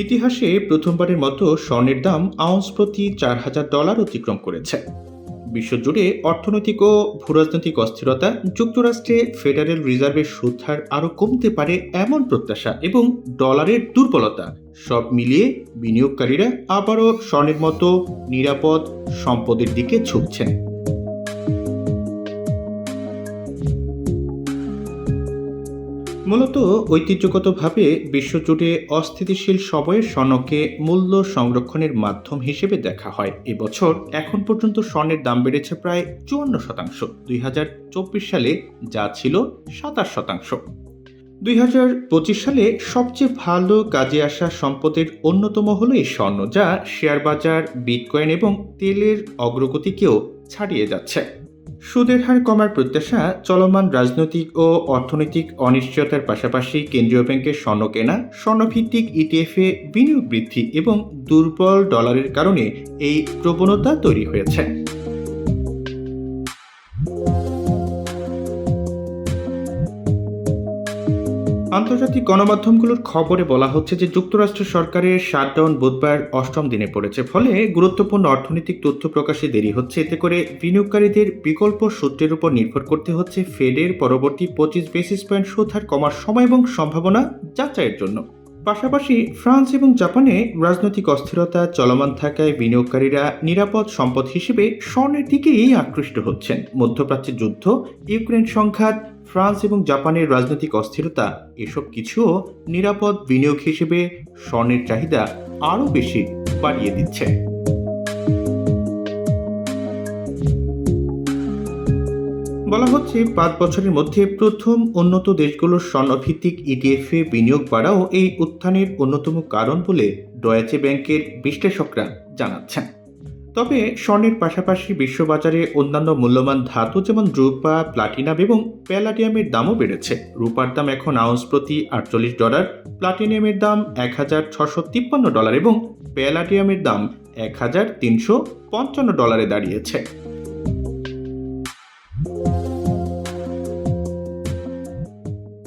ইতিহাসে প্রথমবারের মতো স্বর্ণের দাম আউন্স প্রতি $4,000 অতিক্রম করেছে। বিশ্বজুড়ে অর্থনৈতিক ও ভূরাজনৈতিক অস্থিরতা, যুক্তরাষ্ট্রে ফেডারেল রিজার্ভের সুদ হার আরও কমতে পারে এমন প্রত্যাশা এবং ডলারের দুর্বলতা সব মিলিয়ে বিনিয়োগকারীরা আবারও স্বর্ণের মতো নিরাপদ সম্পদের দিকে ঝুঁকছেন। মূলত ঐতিহ্যগতভাবে বিশ্বজুড়ে অস্থিতিশীল সময়ে স্বর্ণকে মূল্য সংরক্ষণের মাধ্যম হিসেবে দেখা হয়। এবছর এখন পর্যন্ত স্বর্ণের দাম বেড়েছে প্রায় 54%, 2024 সালে যা ছিল 27%। 2025 সালে সবচেয়ে ভালো কাজে আসা সম্পদের অন্যতম হলো এই স্বর্ণ, যা শেয়ার বাজার, বিটকয়েন এবং তেলের অগ্রগতিকেও ছাড়িয়ে যাচ্ছে। সুদের হার কমার প্রত্যাশা, চলমান রাজনৈতিক ও অর্থনৈতিক অনিশ্চয়তার পাশাপাশি কেন্দ্রীয় ব্যাংকের স্বর্ণ কেনা, স্বর্ণভিত্তিক ইটিএফে বিনিয়োগ বৃদ্ধি এবং দুর্বল ডলারের কারণে এই প্রবণতা তৈরি হয়েছে। আন্তর্জাতিক গণমাধ্যমগুলোর খবরে বলা হচ্ছে যে যুক্তরাষ্ট্র সরকারের শাটডাউন বুধবার 8ম দিনে পড়েছে, ফলে গুরুত্বপূর্ণ অর্থনৈতিক তথ্য প্রকাশে দেরি হচ্ছে। এতে করে বিনিয়োগকারীদের বিকল্প সূত্রের উপর নির্ভর করতে হচ্ছে ফেডের পরবর্তী 25 বেসিস পয়েন্ট সুদ হার কমার সময় এবং সম্ভাবনা যাচাইয়ের জন্য। পাশাপাশি ফ্রান্স এবং জাপানে রাজনৈতিক অস্থিরতা চলমান থাকায় বিনিয়োগকারীরা নিরাপদ সম্পদ হিসেবে স্বর্ণের দিকেই আকৃষ্ট হচ্ছেন। মধ্যপ্রাচ্যের যুদ্ধ, ইউক্রেন সংঘাত, ফ্রান্স এবং জাপানের রাজনৈতিক অস্থিরতা এসব কিছুও নিরাপদ বিনিয়োগ হিসেবে স্বর্ণের চাহিদা আরও বেশি বাড়িয়ে দিচ্ছে। বলা হচ্ছে 5 বছরের মধ্যে প্রথম উন্নত দেশগুলোর স্বর্ণভিত্তিক ইটিএফে বিনিয়োগ বাড়াও এই উত্থানের অন্যতম কারণ বলে ডয়েচে ব্যাংকের বিশ্লেষকরা জানাচ্ছেন। তবে স্বর্ণের পাশাপাশি বিশ্ববাজারে অন্যান্য মূল্যবান ধাতু যেমন রূপা, প্লাটিনাম এবং প্যালাডিয়ামের দামও বেড়েছে। রূপার দাম এখন আউন্স প্রতি $48, প্লাটিনামের দাম $1,653 এবং প্যালাডিয়ামের দাম $1,355 দাঁড়িয়েছে।